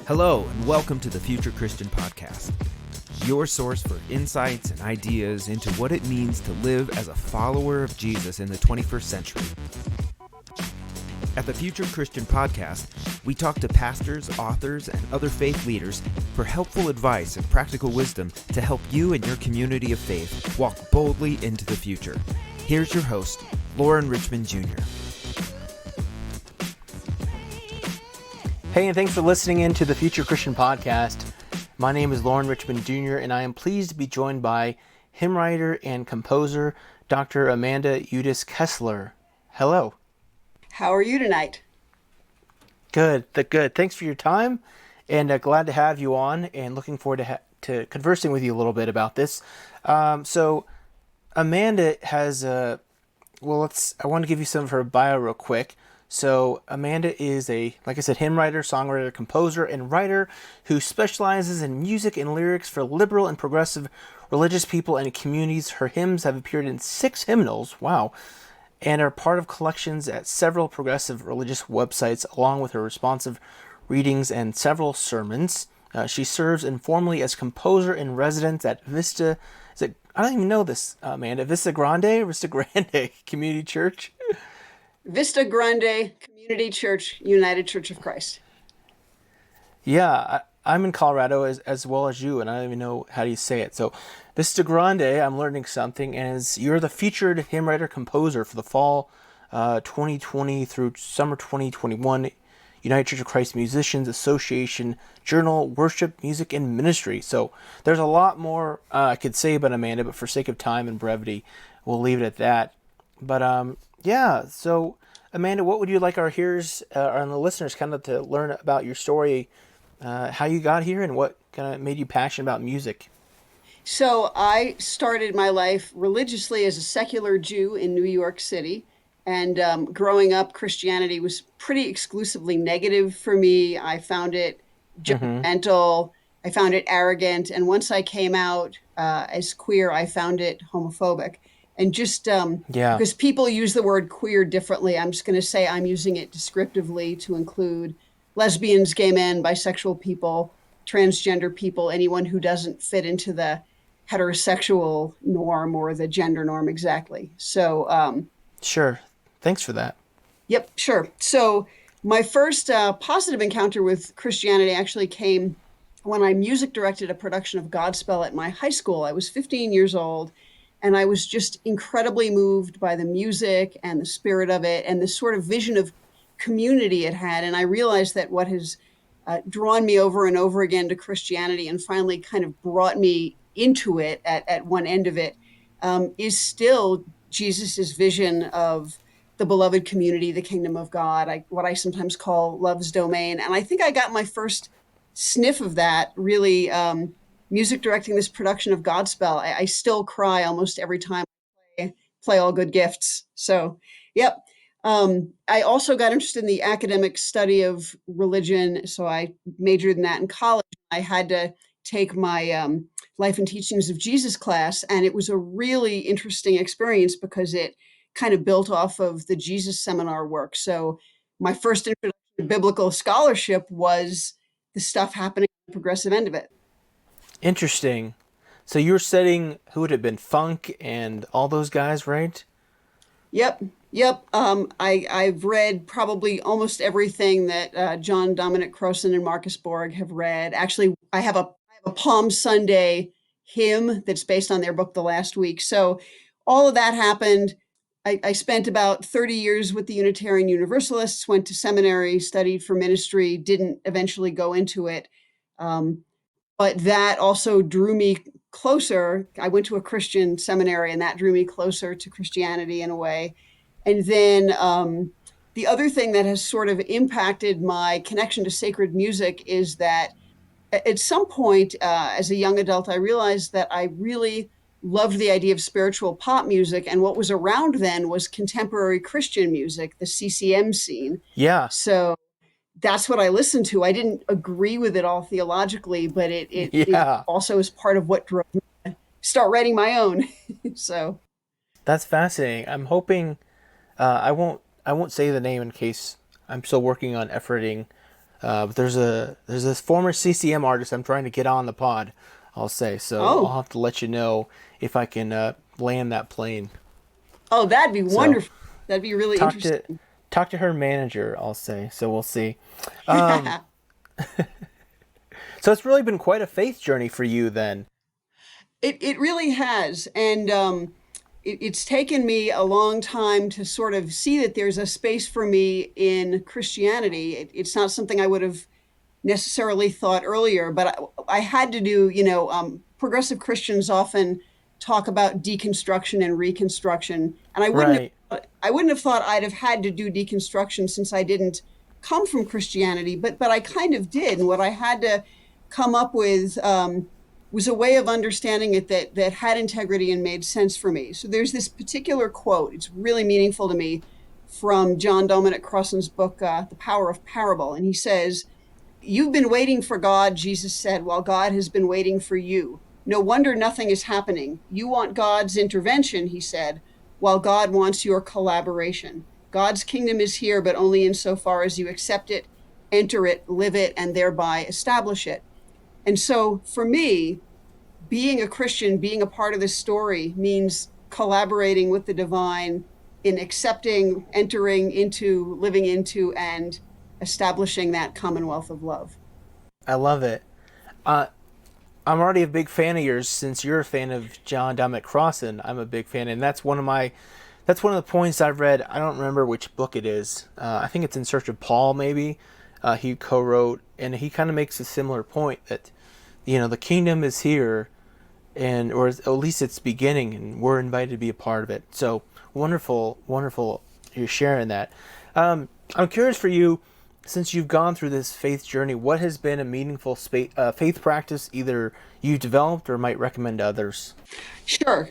Hello, and welcome to the Future Christian Podcast, your source for insights and ideas into what it means to live as a follower of Jesus in the 21st century. At the Future Christian Podcast, we talk to pastors, authors, and other faith leaders for helpful advice and practical wisdom to help you and your community of faith walk boldly into the future. Here's your host, Lauren Richmond Jr. Hey, and thanks for listening in to the Future Christian Podcast. My name is Lauren Richmond Jr., and I am pleased to be joined by hymn writer and composer, Dr. Amanda Udis-Kessler. Hello. How are you tonight? Good. Thanks for your time, and glad to have you on, and looking forward to conversing with you a little bit about this. So, Amanda has I want to give you some of her bio real quick. So Amanda is like I said, hymn writer, songwriter, composer, and writer who specializes in music and lyrics for liberal and progressive religious people and communities. Her hymns have appeared in 6 hymnals, wow, and are part of collections at several progressive religious websites, along with her responsive readings and several sermons. She serves informally as composer in residence at Vista. I don't even know this, Amanda. Vista Grande Community Church. Vista Grande Community Church, United Church of Christ. Yeah, I'm in Colorado as well as you, and I don't even know how you say it. So, Vista Grande, I'm learning something, as you're the featured hymn writer composer for the fall 2020 through summer 2021 United Church of Christ Musicians Association Journal, Worship, Music, and Ministry. So, there's a lot more I could say about Amanda, but for sake of time and brevity, we'll leave it at that. But yeah, so Amanda, what would you like our hearers and the listeners kind of to learn about your story, how you got here, and what kind of made you passionate about music? So I started my life religiously as a secular Jew in New York City. And growing up, Christianity was pretty exclusively negative for me. I found it judgmental. I found it arrogant. And once I came out as queer, I found it homophobic. And just because people use the word queer differently, I'm just going to say I'm using it descriptively to include lesbians, gay men, bisexual people, transgender people, anyone who doesn't fit into the heterosexual norm or the gender norm exactly. So, sure. Thanks for that. Yep, sure. So my first positive encounter with Christianity actually came when I music directed a production of Godspell at my high school. I was 15 years old. And I was just incredibly moved by the music and the spirit of it and the sort of vision of community it had. And I realized that what has drawn me over and over again to Christianity and finally kind of brought me into it at one end of it is still Jesus's vision of the beloved community, the kingdom of God, what I sometimes call love's domain. And I think I got my first sniff of that really music directing this production of Godspell. I still cry almost every time I play All Good Gifts. So, yep. I also got interested in the academic study of religion. So I majored in that in college. I had to take my Life and Teachings of Jesus class. And it was a really interesting experience because it kind of built off of the Jesus seminar work. So my first introduction to biblical scholarship was the stuff happening at the progressive end of it. Interesting. So you were studying, who would have been, Funk and all those guys, right? Yep. I've read probably almost everything that John Dominic Crossan and Marcus Borg have read. Actually, I have a Palm Sunday hymn that's based on their book, The Last Week. So all of that happened. I spent about 30 years with the Unitarian Universalists, went to seminary, studied for ministry, didn't eventually go into it. But that also drew me closer. I went to a Christian seminary, and that drew me closer to Christianity in a way. And then the other thing that has sort of impacted my connection to sacred music is that at some point as a young adult, I realized that I really loved the idea of spiritual pop music. And what was around then was contemporary Christian music, the CCM scene. Yeah. So that's what I listened to. I didn't agree with it all theologically, but it also is part of what drove me to start writing my own. So that's fascinating. I'm hoping I won't say the name in case I'm still working on efforting But there's this former CCM artist I'm trying to get on the pod, I'll say. So Oh, I'll have to let you know if I can land that plane. oh, that'd be So wonderful. That'd be really talk to interesting. talk to her manager, I'll say. So we'll see. Um, so it's really been quite a faith journey for you then. It really has, and it's taken me a long time to sort of see that there's a space for me in Christianity. It's not something I would have necessarily thought earlier, but I had to do. Progressive Christians often talk about deconstruction and reconstruction, and Right. I wouldn't have thought I'd have had to do deconstruction since I didn't come from Christianity, but I kind of did, and what I had to come up with was a way of understanding it that had integrity and made sense for me. So there's this particular quote. It's really meaningful to me from John Dominic Crossan's book, The Power of Parable, and he says, "You've been waiting for God," Jesus said, "while God has been waiting for you. No wonder nothing is happening. You want God's intervention," he said, "while God wants your collaboration. God's kingdom is here, but only insofar as you accept it, enter it, live it, and thereby establish it." And so for me, being a Christian, being a part of this story means collaborating with the divine in accepting, entering into, living into, and establishing that commonwealth of love. I love it. Uh, I'm already a big fan of yours since you're a fan of John Dominic Crossan. I'm a big fan, and that's one of the points I've read. I don't remember which book it is. I think it's In Search of Paul, maybe. He co-wrote, and he kind of makes a similar point that the kingdom is here, and or at least it's beginning, and we're invited to be a part of it. So wonderful, wonderful. You're sharing that. I'm curious for you, since you've gone through this faith journey, what has been a meaningful faith practice either you've developed or might recommend to others? Sure.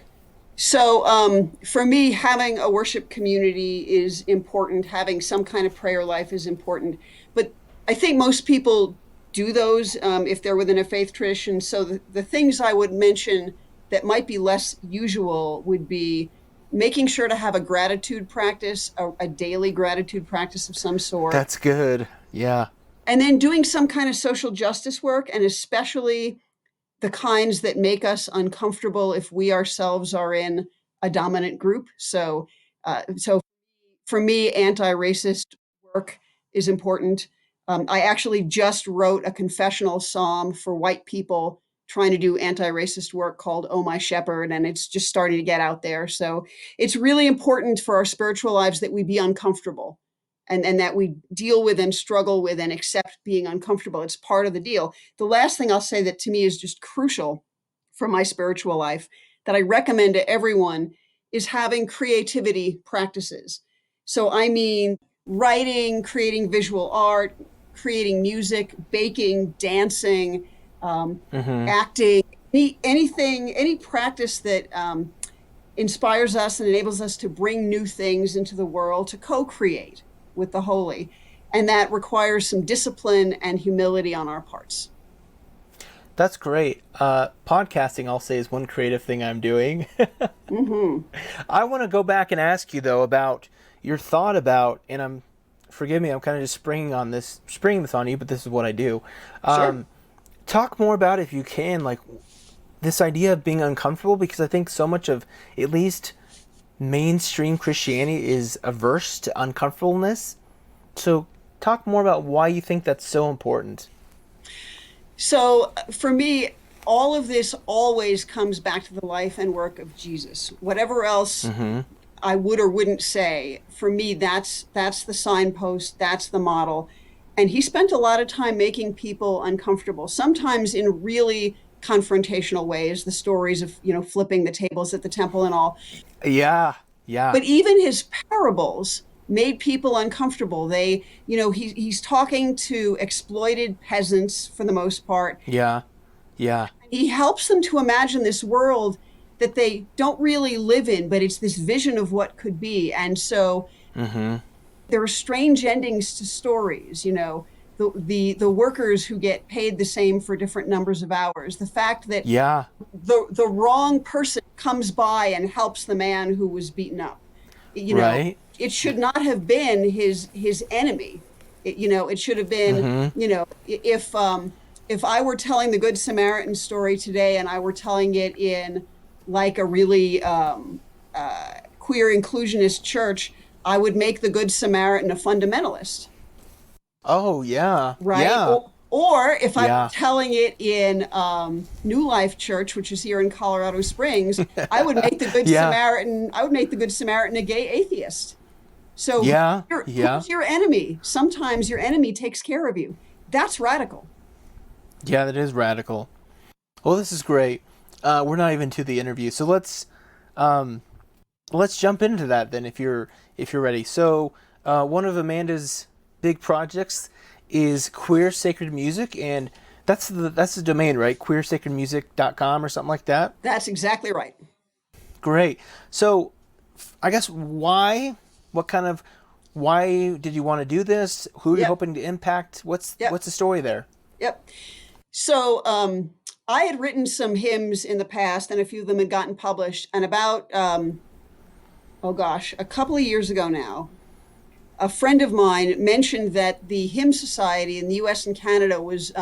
So, for me, having a worship community is important. Having some kind of prayer life is important. But I think most people do those if they're within a faith tradition. So, the things I would mention that might be less usual would be making sure to have a gratitude practice, a daily gratitude practice of some sort, That's good. Yeah. and then doing some kind of social justice work, and especially the kinds that make us uncomfortable if we ourselves are in a dominant group. So for me, anti-racist work is important. I actually just wrote a confessional psalm for white people trying to do anti-racist work called "Oh My Shepherd," and it's just starting to get out there. So it's really important for our spiritual lives that we be uncomfortable, and that we deal with and struggle with and accept being uncomfortable. It's part of the deal. The last thing I'll say that to me is just crucial for my spiritual life that I recommend to everyone is having creativity practices. So I mean writing, creating visual art, creating music, baking, dancing, um, Mm-hmm. acting, anything, any practice that inspires us and enables us to bring new things into the world, to co-create with the holy. And that requires some discipline and humility on our parts. That's great. Podcasting, I'll say, is one creative thing I'm doing. Mm-hmm. I want to go back and ask you though about your thought about, and forgive me, I'm kind of just springing this on you, but this is what I do. Sure. Talk more about, if you can, like this idea of being uncomfortable, because I think so much of at least mainstream Christianity is averse to uncomfortableness. So talk more about why you think that's so important. So for me, all of this always comes back to the life and work of Jesus. Whatever else Mm-hmm. I would or wouldn't say, for me, that's the signpost, that's the model. And he spent a lot of time making people uncomfortable, sometimes in really confrontational ways, the stories of, flipping the tables at the temple and all. Yeah, yeah, But even his parables made people uncomfortable. He's talking to exploited peasants for the most part. yeah, yeah. He helps them to imagine this world that they don't really live in, but it's this vision of what could be. And so Mm-hmm. there are strange endings to stories, the workers who get paid the same for different numbers of hours, the fact that Yeah, the wrong person comes by and helps the man who was beaten up. you know right. it should not have been his enemy. It should have been, if I were telling the Good Samaritan story today and I were telling it in like a really queer inclusionist church, I would make the Good Samaritan a fundamentalist, Oh, yeah. right? Yeah. Or if I were Yeah. telling it in New Life Church, which is here in Colorado Springs, I would make the Good Yeah. Samaritan. I would make the Good Samaritan a gay atheist. So Yeah. Yeah. who's your enemy? Sometimes your enemy takes care of you. That's radical. Yeah, that is radical. Well, this is great. We're not even to the interview, so um, let's jump into that then, if you're ready. So, one of Amanda's big projects is Queer Sacred Music, and that's the domain, right? queersacredmusic.com or something like that. That's exactly right. Great. So, I guess why did you want to do this? Who are you Yep. hoping to impact? What's Yep. the story there? Yep. So I had written some hymns in the past, and a few of them had gotten published. And about oh gosh, a couple of years ago now, a friend of mine mentioned that the Hymn Society in the U.S. and Canada was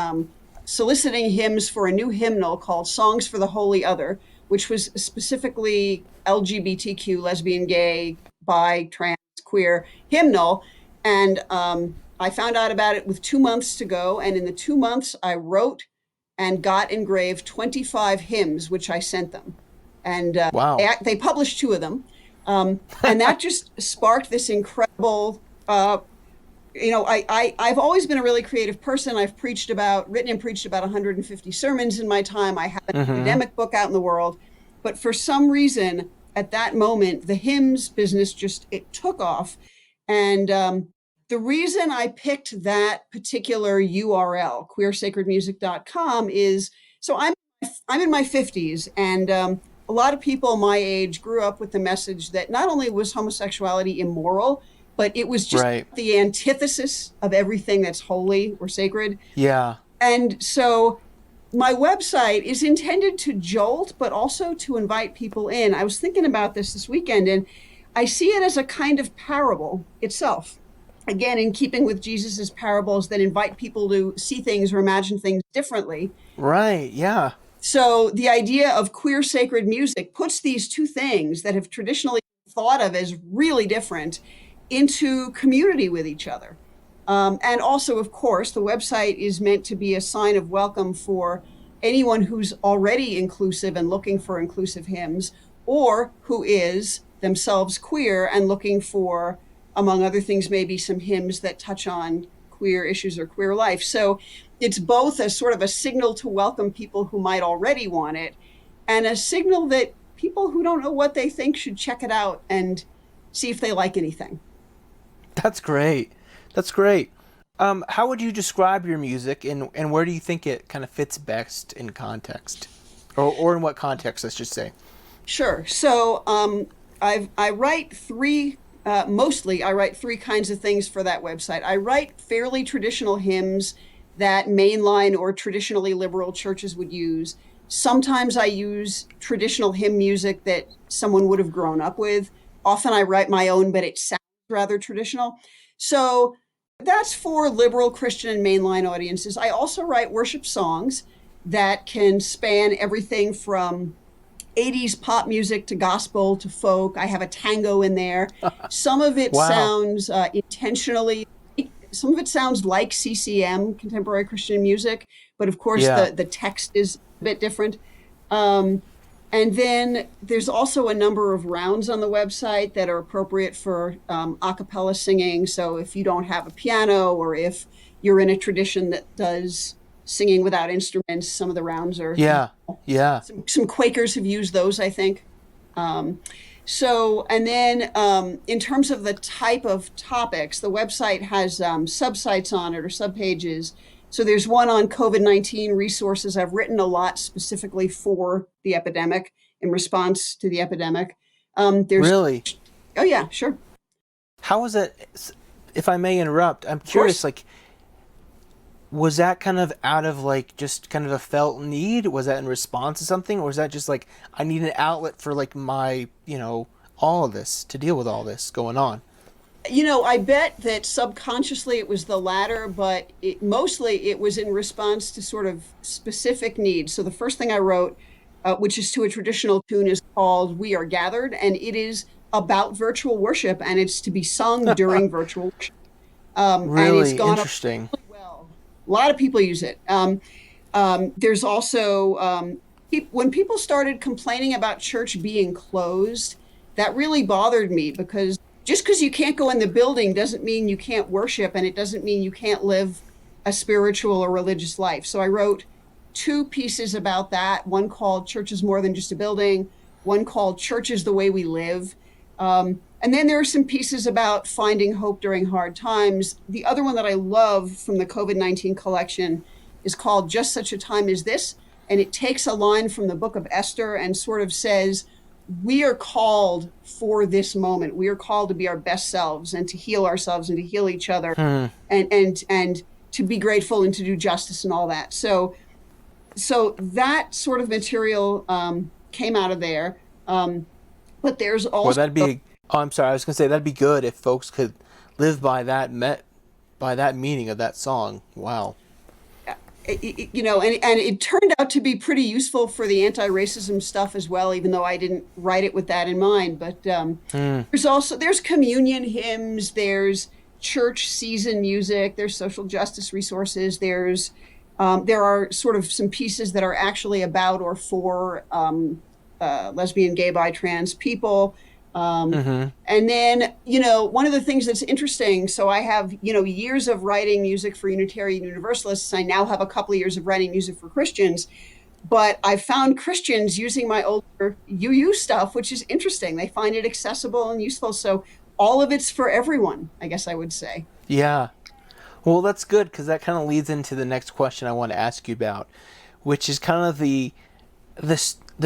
soliciting hymns for a new hymnal called "Songs for the Holy Other," which was specifically LGBTQ, lesbian, gay, bi, trans, queer hymnal. And I found out about it with 2 months to go. And in the 2 months, I wrote and got engraved 25 hymns, which I sent them. And Wow. they published two of them. And that just sparked this incredible, I've always been a really creative person. I've written and preached about 150 sermons in my time. I have an academic book out in the world. But for some reason, at that moment, the hymns business it took off. And the reason I picked that particular URL, queersacredmusic.com, is so I'm in my 50s, and a lot of people my age grew up with the message that not only was homosexuality immoral, but it was just Right. the antithesis of everything that's holy or sacred. Yeah. And so my website is intended to jolt, but also to invite people in. I was thinking about this weekend, and I see it as a kind of parable itself. Again, in keeping with Jesus's parables that invite people to see things or imagine things differently. Right. Yeah. So the idea of queer sacred music puts these two things that have traditionally thought of as really different into community with each other. And also, of course, the website is meant to be a sign of welcome for anyone who's already inclusive and looking for inclusive hymns, or who is themselves queer and looking for, among other things, maybe some hymns that touch on queer issues or queer life. So it's both a sort of a signal to welcome people who might already want it, and a signal that people who don't know what they think should check it out and see if they like anything. That's great. That's great. How would you describe your music, and where do you think it kind of fits best in context, or in what context? Let's just say. Sure. So I write three. Mostly, I write three kinds of things for that website. I write fairly traditional hymns that mainline or traditionally liberal churches would use. Sometimes I use traditional hymn music that someone would have grown up with. Often I write my own, but it sounds rather traditional. So that's for liberal Christian and mainline audiences. I also write worship songs that can span everything from 80s pop music to gospel to folk. I have a tango in there. Some of it Wow. sounds intentionally, some of it sounds like CCM, contemporary Christian music, but of course Yeah. the text is a bit different. And then there's also a number of rounds on the website that are appropriate for a cappella singing. So if you don't have a piano, or if you're in a tradition that does singing without instruments, some of the rounds are. Yeah. Yeah. Some Quakers have used those, I think. And then in terms of the type of topics, the website has subsites on it, or subpages. So there's one on COVID-19 resources. I've written a lot specifically for the epidemic, in response to the epidemic. Really? Oh yeah, sure. How was it? If I may interrupt, I'm Of curious. course. Like, was that kind of out of like just kind of a felt need? Was that in response to something, or was that just like I need an outlet for like my all of this, to deal with all this going on? I bet that subconsciously it was the latter, but mostly it was in response to sort of specific needs. So the first thing I wrote, which is to a traditional tune, is called "We Are Gathered," and it is about virtual worship, and it's to be sung during virtual worship. And it's Really gone up interesting. really well. A lot of people use it. There's also when people started complaining about church being closed, that really bothered me because just because you can't go in the building doesn't mean you can't worship, and it doesn't mean you can't live a spiritual or religious life. So I wrote two pieces about that. One called "Church is More Than Just a Building," one called "Church is the Way We Live." And then there are some pieces about finding hope during hard times. The other one that I love from the COVID-19 collection is called "Just Such a Time as This." And it takes a line from the book of Esther and sort of says, we are called for this moment. We are called to be our best selves and to heal ourselves and to heal each other and to be grateful and to do justice and all that. So that sort of material came out of there. But there's Well, also that'd be. Oh, I'm sorry. I was gonna say that'd be good if folks could live by by that meaning of that song. Wow. and it turned out to be pretty useful for the anti-racism stuff as well, even though I didn't write it with that in mind. But there's communion hymns, there's church season music, there's social justice resources, there are sort of some pieces that are actually about or for lesbian, gay, bi, trans people. And then, one of the things that's interesting, so I have, years of writing music for Unitarian Universalists. I now have a couple of years of writing music for Christians, but I found Christians using my older UU stuff, which is interesting. They find it accessible and useful. So all of it's for everyone, I guess I would say. Yeah. Well, that's good because that kind of leads into the next question I want to ask you about, which is kind of the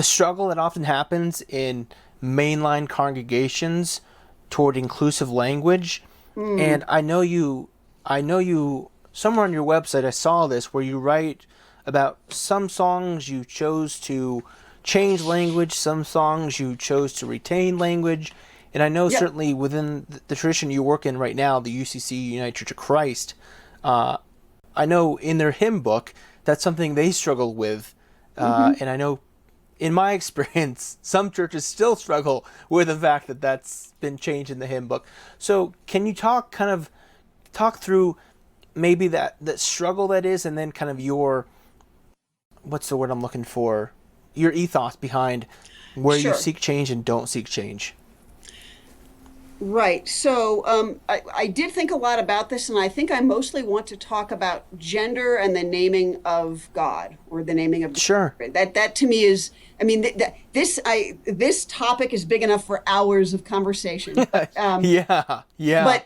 struggle that often happens in mainline congregations toward inclusive language. Mm, And I know you somewhere on your website I saw this where you write about some songs you chose to change language, some songs you chose to retain language. And I know yep. certainly within the tradition you work in right now, the UCC United Church of Christ, uh, I know in their hymn book that's something they struggle with. Hmm. And I know in my experience, some churches still struggle with the fact that that's been changed in the hymn book. So, can you talk through maybe that struggle that is, and then kind of your what's the word I'm looking for, your ethos behind where you Sure. seek change and don't seek change. Right. So I did think a lot about this, and I think I mostly want to talk about gender and the naming of God or the naming of the Sure. Spirit. That to me is, I mean, this topic is big enough for hours of conversation. Yeah. Yeah.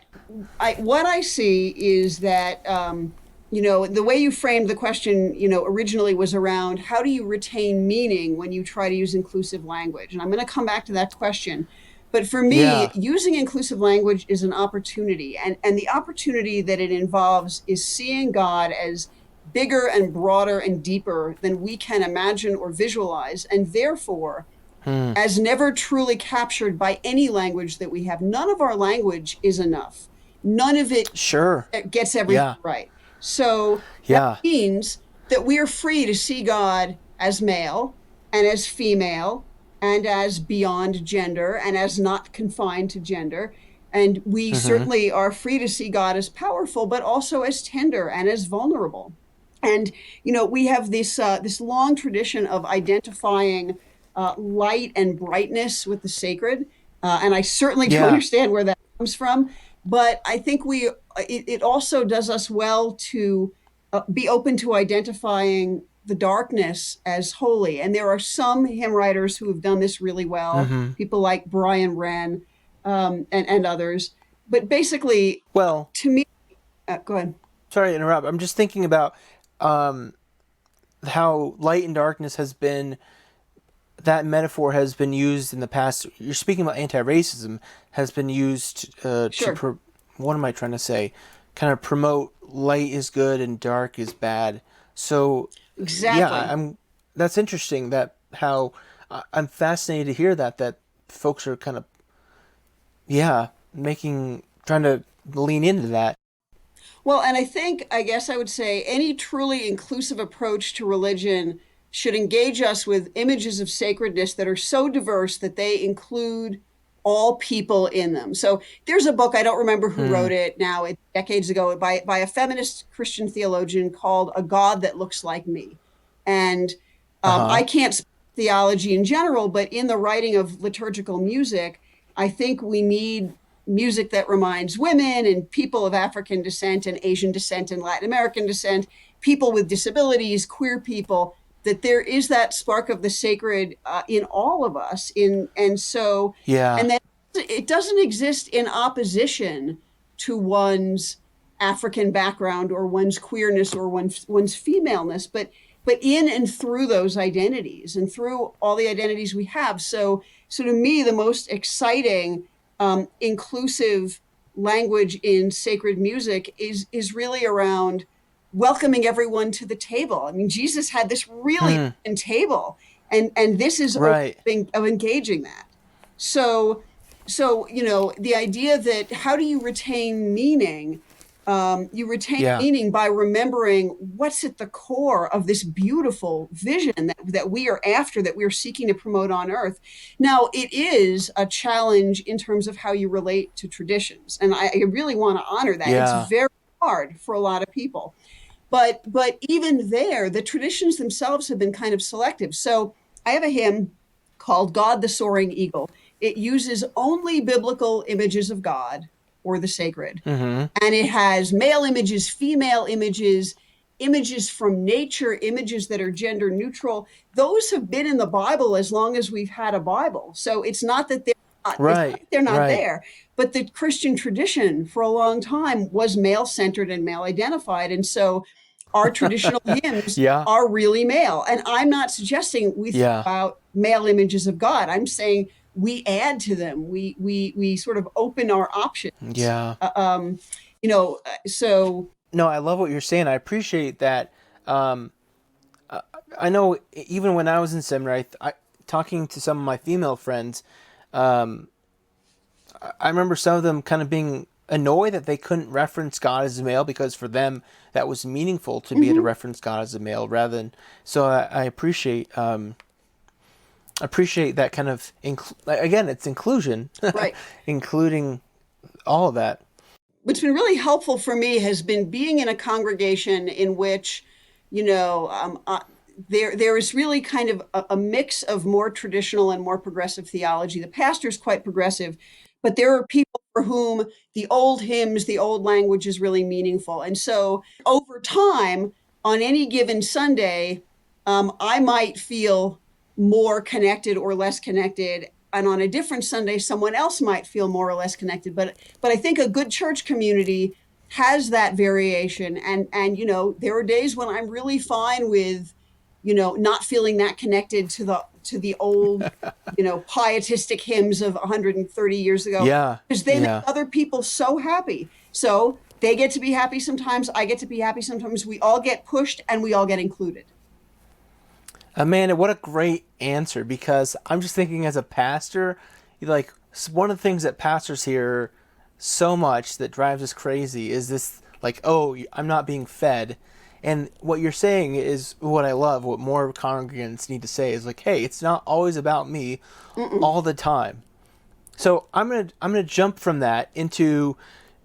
But what I see is that the way you framed the question, originally was around how do you retain meaning when you try to use inclusive language, and I'm going to come back to that question. But for me, Yeah. using inclusive language is an opportunity. And the opportunity that it involves is seeing God as bigger and broader and deeper than we can imagine or visualize, and therefore Hmm. as never truly captured by any language that we have. None of our language is enough. None of it Sure. gets everything Yeah. right. So that Yeah. means that we are free to see God as male and as female and as beyond gender and as not confined to gender. And we Mm-hmm. certainly are free to see God as powerful, but also as tender and as vulnerable. And we have this long tradition of identifying light and brightness with the sacred, and I certainly do Yeah. understand where that comes from. But I think it also does us well to be open to identifying the darkness as holy. And there are some hymn writers who have done this really well. Mm-hmm. People like Brian Wren and others. But basically, Well, to me, go ahead. sorry to interrupt. I'm just thinking about um, how light and darkness has been that metaphor has been used in the past. You're speaking about anti-racism has been used Sure. what am I trying to say? Kind of promote light is good and dark is bad. So yeah, Exactly. I'm. That's interesting. That how I'm fascinated to hear that folks are kind of yeah making trying to lean into that. Well, and I guess I would say any truly inclusive approach to religion should engage us with images of sacredness that are so diverse that they include all people in them. So there's a book, I don't remember who Hmm. wrote it now, decades ago, by a feminist Christian theologian called A God That Looks Like Me. And Uh-huh. I can't speak theology in general, but in the writing of liturgical music, I think we need music that reminds women and people of African descent and Asian descent and Latin American descent, people with disabilities, queer people, that there is that spark of the sacred in all of us. Yeah. And then it doesn't exist in opposition to one's African background or one's queerness or one's femaleness, but in and through those identities and through all the identities we have. So to me, the most exciting inclusive language in sacred music is really around welcoming everyone to the table. I mean, Jesus had this really Hmm. open table, and this is a Right. way of engaging that. So, the idea that how do you retain meaning? You retain Yeah. meaning by remembering what's at the core of this beautiful vision that we are after, that we are seeking to promote on earth. Now, it is a challenge in terms of how you relate to traditions. And I really want to honor that. It's Yeah. very hard for a lot of people. But even there, the traditions themselves have been kind of selective. So I have a hymn called God the Soaring Eagle. It uses only biblical images of God or the sacred, Mm-hmm. and it has male images, female images, images from nature, images that are gender neutral. Those have been in the Bible as long as we've had a Bible. So it's not Right. that they're not Right. there, but the Christian tradition for a long time was male centered and male identified. And so our traditional hymns Yeah. are really male. And I'm not suggesting we throw Yeah. out male images of God. I'm saying we add to them. We sort of open our options. Yeah. So No, I love what you're saying. I appreciate that. Um, I know even when I was in seminary, talking to some of my female friends, um, I remember some of them kind of being annoyed that they couldn't reference God as a male because for them that was meaningful to be able to mhm, reference God as a male rather than. So I appreciate that kind of again, it's inclusion, right. including all of that. What's been really helpful for me has been being in a congregation in which, you know, there is really kind of a mix of more traditional and more progressive theology. The pastor is quite progressive, but there are people for whom the old hymns, the old language is really meaningful. And so over time, on any given Sunday, I might feel more connected or less connected. And on a different Sunday, someone else might feel more or less connected. But I think a good church community has that variation. And there are days when I'm really fine with, not feeling that connected to the old, pietistic hymns of 130 years ago, Yeah, because they make yeah. other people so happy. So they get to be happy sometimes. I get to be happy sometimes. We all get pushed and we all get included. Amanda, what a great answer because I'm just thinking as a pastor, like one of the things that pastors hear so much that drives us crazy is this like, oh, I'm not being fed. And what you're saying is what I love, what more congregants need to say is like, hey, it's not always about me Mm-mm. all the time. So I'm gonna jump from that into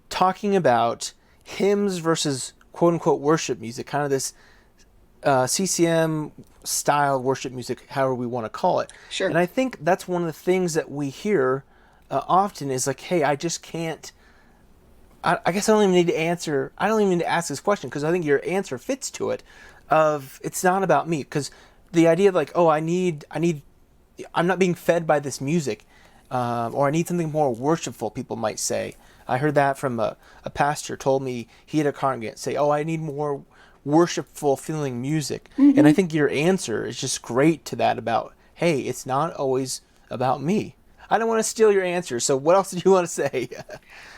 talking about hymns versus quote unquote worship music, kind of this CCM style worship music, however we want to call it. And Sure. I think that's one of the things that we hear often is like, hey, I just can't. I guess I don't even need to answer. I don't even need to ask this question because I think your answer fits to it. Of it's not about me because the idea of like, oh, I'm not being fed by this music, or I need something more worshipful. People might say. I heard that from a pastor told me he had a congregant say, "Oh, I need more worshipful feeling music." And I Mm-hmm. think your answer is just great to that about, hey, it's not always about me. I don't want to steal your answer. So what else do you want to say?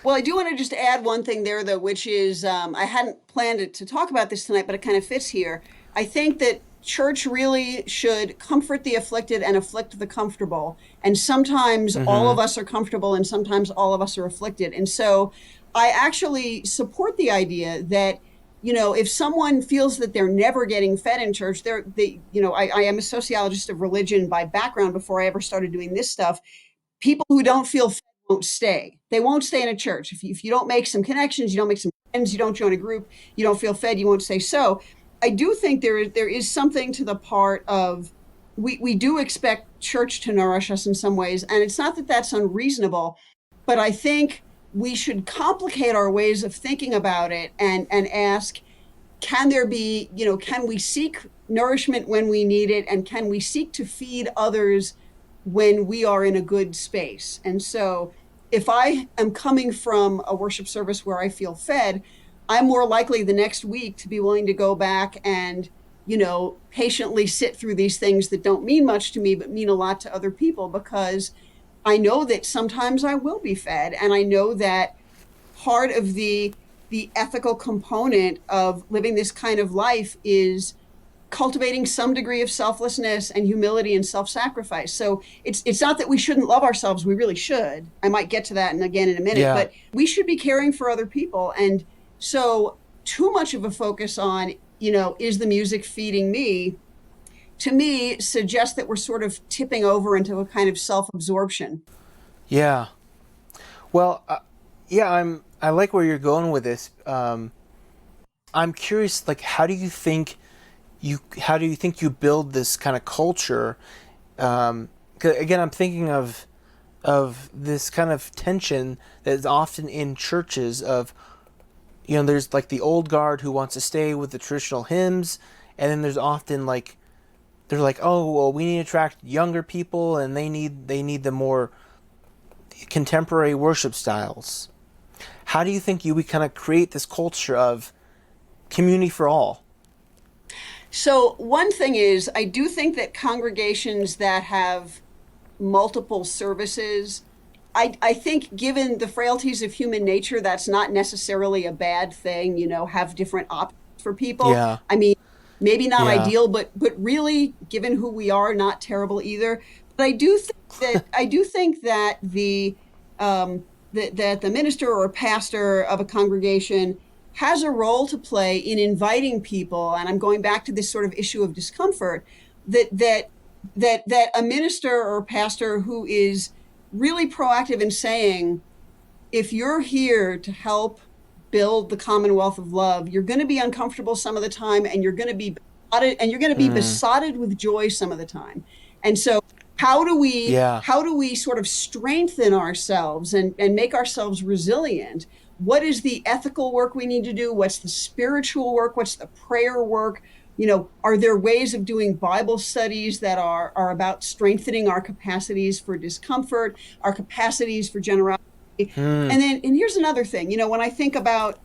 Well, I do want to just add one thing there, though, which is I hadn't planned it to talk about this tonight, but it kind of fits here. I think that church really should comfort the afflicted and afflict the comfortable. And sometimes all of us are comfortable and sometimes all of us are afflicted. And so I actually support the idea that, if someone feels that they're never getting fed in church, I am a sociologist of religion by background before I ever started doing this stuff. People who don't feel fed won't stay. They won't stay in a church. If you don't make some connections, you don't make some friends, you don't join a group, you don't feel fed, you won't stay. So I do think there is something to the part of we do expect church to nourish us in some ways. And it's not that that's unreasonable, but I think we should complicate our ways of thinking about it and ask, can there be, can we seek nourishment when we need it? And can we seek to feed others when we are in a good space? And so if I am coming from a worship service where I feel fed, I'm more likely the next week to be willing to go back and, patiently sit through these things that don't mean much to me, but mean a lot to other people, because I know that sometimes I will be fed. And I know that part of the ethical component of living this kind of life is cultivating some degree of selflessness and humility and self-sacrifice. So it's not that we shouldn't love ourselves. We really should. I might get to that and again in a minute, but we should be caring for other people. And so too much of a focus on, is the music feeding me, to me suggests that we're sort of tipping over into a kind of self-absorption. Yeah. Well, I like where you're going with this. I'm curious, like, how do you think you build this kind of culture? 'Cause again, I'm thinking of this kind of tension that is often in churches of, there's like the old guard who wants to stay with the traditional hymns, and then there's often like, they're like, oh, well, we need to attract younger people, and they need the more contemporary worship styles. How do you think we kind of create this culture of community for all? So one thing is, I do think that congregations that have multiple services, I think given the frailties of human nature, that's not necessarily a bad thing, have different options for people. Yeah. I mean, maybe not Yeah. ideal, but really, given who we are, not terrible either. But I do think that that the minister or pastor of a congregation has a role to play in inviting people, and I'm going back to this sort of issue of discomfort, that a minister or pastor who is really proactive in saying, if you're here to help build the commonwealth of love, you're going to be uncomfortable some of the time, and you're going to be besotted with joy some of the time. And so how do we sort of strengthen ourselves and make ourselves resilient? What is the ethical work we need to do? What's the spiritual work? What's the prayer work? Are there ways of doing Bible studies that are about strengthening our capacities for discomfort, our capacities for generosity? And here's another thing. When I think about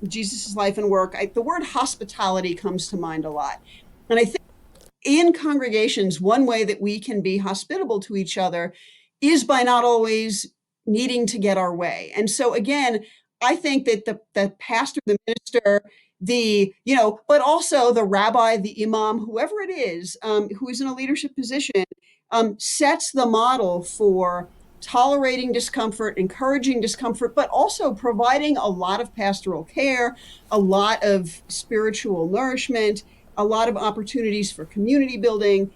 Jesus' life and work, the word hospitality comes to mind a lot. And I think in congregations, one way that we can be hospitable to each other is by not always needing to get our way. And so again, I think that the pastor, the minister, but also the rabbi, the imam, whoever it is, who is in a leadership position, sets the model for tolerating discomfort, encouraging discomfort, but also providing a lot of pastoral care, a lot of spiritual nourishment, a lot of opportunities for community building.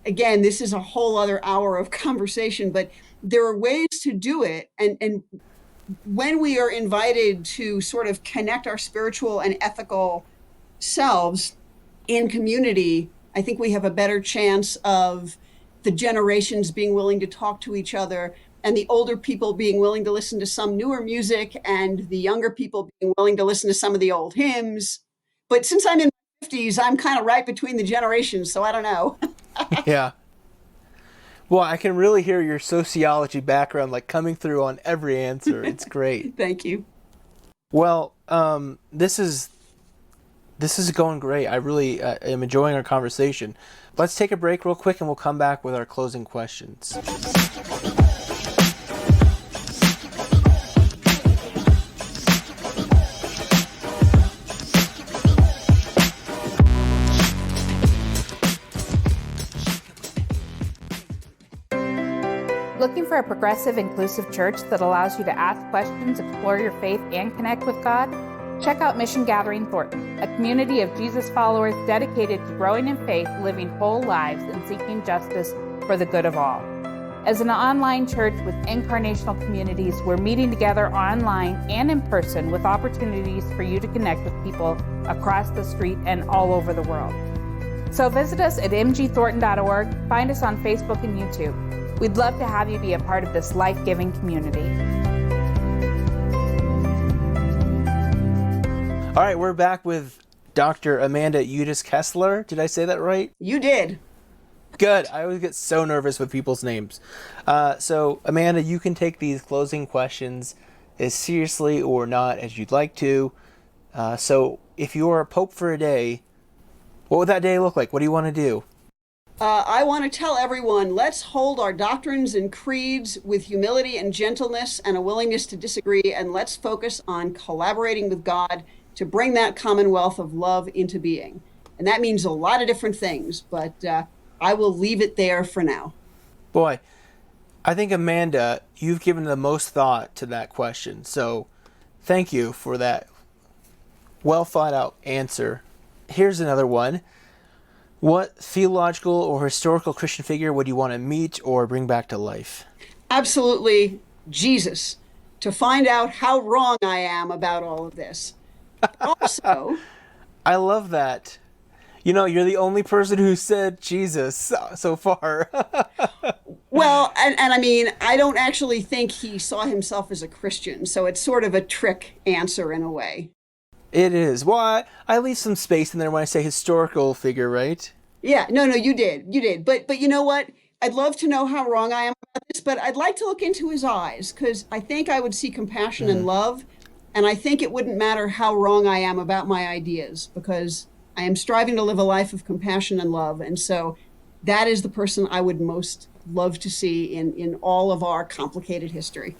Again, this is a whole other hour of conversation, but there are ways to do it. And when we are invited to sort of connect our spiritual and ethical selves in community, I think we have a better chance of the generations being willing to talk to each other, and the older people being willing to listen to some newer music, and the younger people being willing to listen to some of the old hymns. But since I'm in my 50s, I'm kind of right between the generations, so I don't know. Yeah. Well, I can really hear your sociology background like coming through on every answer. It's great. Thank you. Well, this is going great. I really am enjoying our conversation. Let's take a break real quick and we'll come back with our closing questions. Looking for a progressive, inclusive church that allows you to ask questions, explore your faith, and connect with God? Check out Mission Gathering Thornton, a community of Jesus followers dedicated to growing in faith, living whole lives, and seeking justice for the good of all. As an online church with incarnational communities, we're meeting together online and in person with opportunities for you to connect with people across the street and all over the world. So visit us at mgthornton.org, find us on Facebook and YouTube. We'd love to have you be a part of this life-giving community. All right, we're back with Dr. Amanda Udis-Kessler. Did I say that right? You did. Good. I always get so nervous with people's names. So, Amanda, you can take these closing questions as seriously or not as you'd like to. So, if you were a pope for a day, what would that day look like? What do you want to do? I want to tell everyone, let's hold our doctrines and creeds with humility and gentleness and a willingness to disagree, and let's focus on collaborating with God to bring that commonwealth of love into being. And that means a lot of different things, but I will leave it there for now. Boy, I think, Amanda, you've given the most thought to that question. So thank you for that well thought out answer. Here's another one. What theological or historical Christian figure would you want to meet or bring back to life? Absolutely, Jesus, to find out how wrong I am about all of this. Also, I love that. You know, you're the only person who said Jesus so far. well, and I mean, I don't actually think he saw himself as a Christian, so it's sort of a trick answer in a way. It is. Well, I leave some space in there when I say historical figure, right? Yeah, no, you did. But you know what? I'd love to know how wrong I am about this, but I'd like to look into his eyes, because I think I would see compassion and love, and I think it wouldn't matter how wrong I am about my ideas, because I am striving to live a life of compassion and love, and so that is the person I would most love to see in all of our complicated history.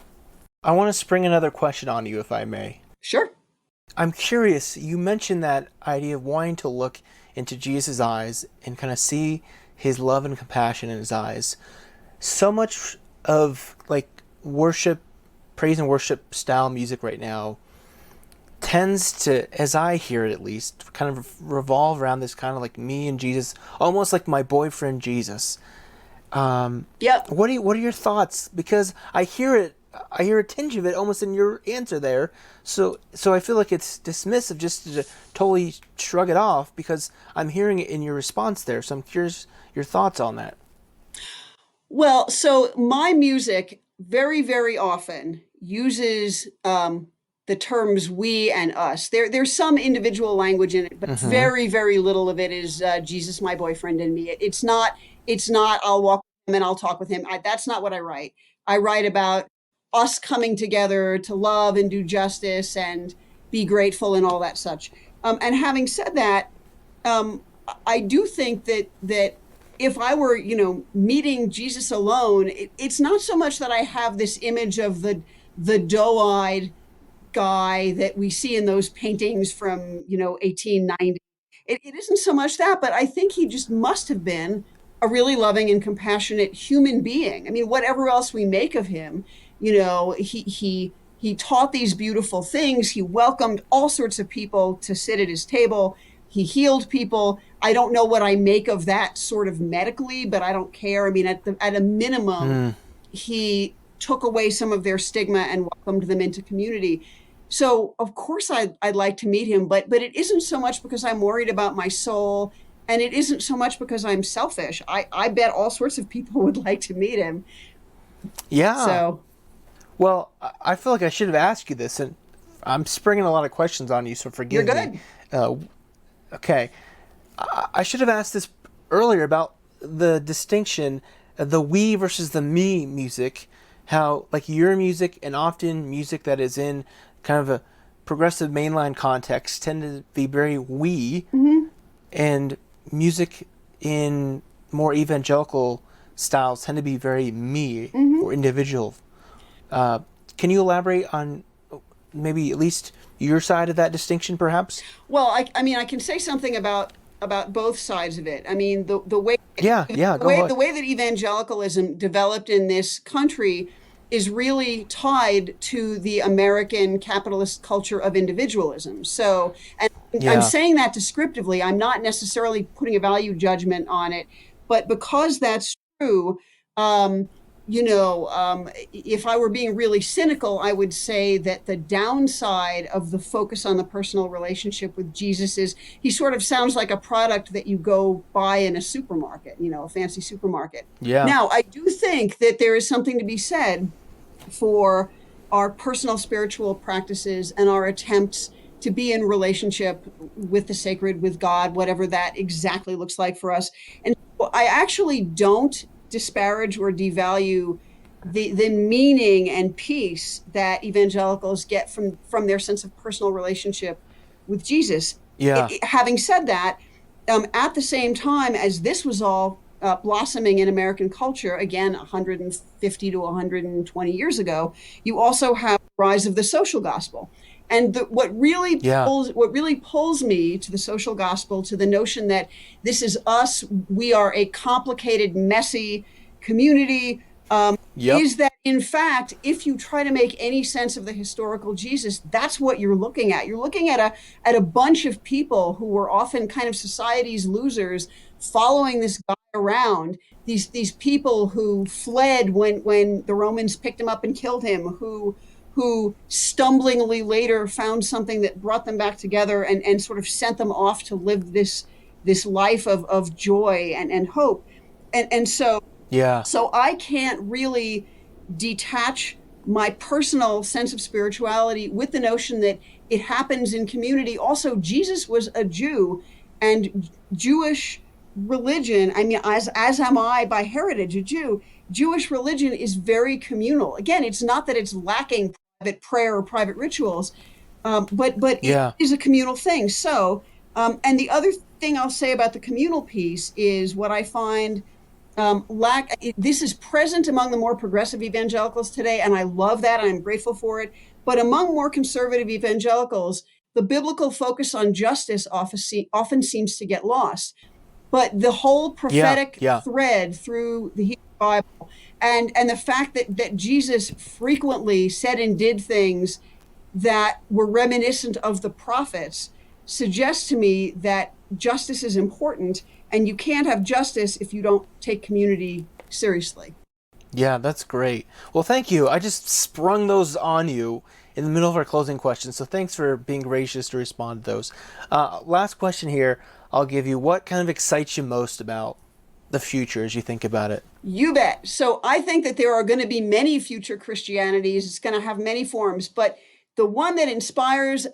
I want to spring another question on you, if I may. Sure. I'm curious, you mentioned that idea of wanting to look into Jesus' eyes and kind of see his love and compassion in his eyes. So much of like worship, praise and worship style music right now tends to, as I hear it at least, kind of revolve around this kind of like me and Jesus, almost like my boyfriend Jesus. Yep. What are your thoughts? Because I hear a tinge of it almost in your answer there. So I feel like it's dismissive just to totally shrug it off, because I'm hearing it in your response there. So I'm curious your thoughts on that. Well, so my music very, very often uses the terms we and us. There's some individual language in it, but very, very little of it is Jesus, my boyfriend, and me. It's not I'll walk with him and I'll talk with him. That's not what I write. I write about us coming together to love and do justice and be grateful and all that such. And having said that, I do think that if I were, meeting Jesus alone, it's not so much that I have this image of the doe-eyed guy that we see in those paintings from, 1890. It isn't so much that, but I think he just must have been a really loving and compassionate human being. I mean, whatever else we make of him, he taught these beautiful things. He welcomed all sorts of people to sit at his table. He healed people. I don't know what I make of that sort of medically, but I don't care. I mean, at a minimum, he took away some of their stigma and welcomed them into community. So of course I'd like to meet him, but it isn't so much because I'm worried about my soul, and it isn't so much because I'm selfish. I bet all sorts of people would like to meet him. Yeah. So, well, I feel like I should have asked you this, and I'm springing a lot of questions on you, so forgive me. You're good. Okay. I should have asked this earlier about the distinction, the we versus the me music, how like your music and often music that is in kind of a progressive mainline context tend to be very we, and music in more evangelical styles tend to be very me or individual. Can you elaborate on maybe at least your side of that distinction, perhaps? Well, I mean, I can say something about about both sides of it. I mean, the way Yeah, yeah, go ahead. the way that evangelicalism developed in this country is really tied to the American capitalist culture of individualism. So, and I'm Yeah, saying that descriptively. I'm not necessarily putting a value judgment on it, but because that's true, um, if I were being really cynical, I would say that the downside of the focus on the personal relationship with Jesus is he sort of sounds like a product that you go buy in a supermarket, a fancy supermarket. yeah, Now, I do think that there is something to be said for our personal spiritual practices and our attempts to be in relationship with the sacred, with God, whatever that exactly looks like for us. And so I actually don't disparage or devalue the meaning and peace that evangelicals get from their sense of personal relationship with Jesus. yeah, Having said that, at the same time as this was all blossoming in American culture, again, 150 to 120 years ago, you also have the rise of the social gospel. And yeah, what really pulls me to the social gospel, to the notion that this is us, we are a complicated, messy community, yep, is that in fact, if you try to make any sense of the historical Jesus, that's what you're looking at. You're looking at a bunch of people who were often kind of society's losers, following this guy around. These people who fled when the Romans picked him up and killed him, who stumblingly later found something that brought them back together and sort of sent them off to live this life of joy and hope. And yeah, so I can't really detach my personal sense of spirituality with the notion that it happens in community. Also, Jesus was a Jew, and Jewish religion, I mean, as am I by heritage, a Jew. Jewish religion is very communal. Again, it's not that it's lacking private prayer or private rituals, but it yeah, is a communal thing. So, and the other thing I'll say about the communal piece is what I find this is present among the more progressive evangelicals today, and I love that. I'm grateful for it. But among more conservative evangelicals, the biblical focus on justice often seems to get lost. But the whole yeah, prophetic yeah, thread through the Hebrew Bible, and the fact that Jesus frequently said and did things that were reminiscent of the prophets suggests to me that justice is important, and you can't have justice if you don't take community seriously. yeah, that's great. Well, thank you. I just sprung those on you in the middle of our closing questions, so thanks for being gracious to respond to those. Last question here, I'll give you. What kind of excites you most about the future as you think about it? You bet. So I think that there are going to be many future Christianities. It's going to have many forms, but the one that inspires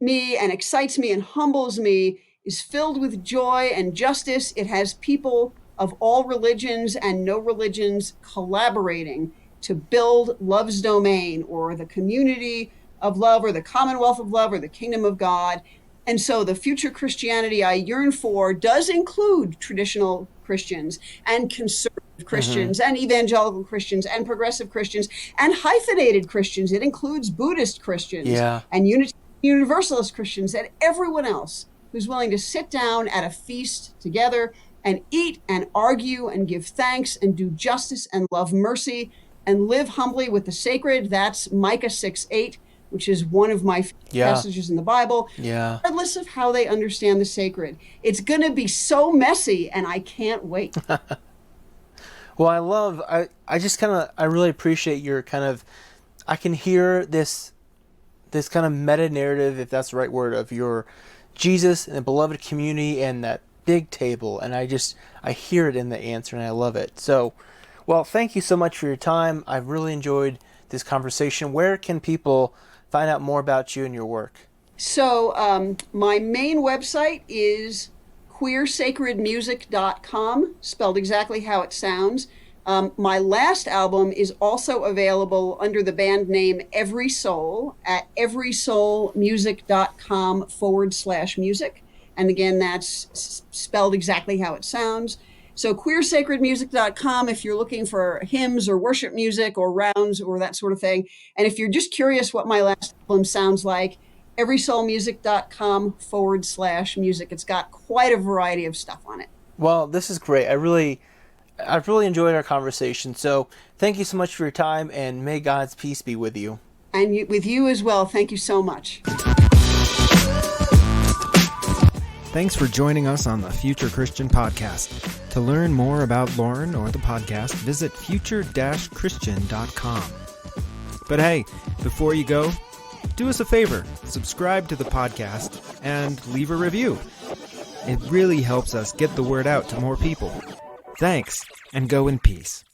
me and excites me and humbles me is filled with joy and justice. It has people of all religions and no religions collaborating to build love's domain, or the community of love, or the commonwealth of love, or the kingdom of God. And so the future Christianity I yearn for does include traditional Christians and conservative Mm-hmm. Christians and evangelical Christians and progressive Christians and hyphenated Christians. It includes Buddhist Christians Yeah, and Universalist Christians and everyone else who's willing to sit down at a feast together and eat and argue and give thanks and do justice and love mercy and live humbly with the sacred. That's Micah 6:8, which is one of my favorite yeah, passages in the Bible, yeah. regardless of how they understand the sacred. It's going to be so messy, and I can't wait. Well, I just kind of, I really appreciate your kind of, I can hear this kind of meta narrative, if that's the right word, of your Jesus and the beloved community and that big table. And I hear it in the answer, and I love it. So, well, thank you so much for your time. I've really enjoyed this conversation. Where can people find out more about you and your work? So, my main website is queersacredmusic.com, spelled exactly how it sounds. My last album is also available under the band name Every Soul at everysoulmusic.com/music. And again, that's spelled exactly how it sounds. So queersacredmusic.com if you're looking for hymns or worship music or rounds or that sort of thing. And if you're just curious what my last album sounds like, everysoulmusic.com/music. It's got quite a variety of stuff on it. Well, this is great. I've really enjoyed our conversation. So thank you so much for your time, and may God's peace be with you. And with you as well. Thank you so much. Thanks for joining us on the Future Christian Podcast. To learn more about Lauren or the podcast, visit future-christian.com. But hey, before you go, do us a favor, subscribe to the podcast and leave a review. It really helps us get the word out to more people. Thanks, and go in peace.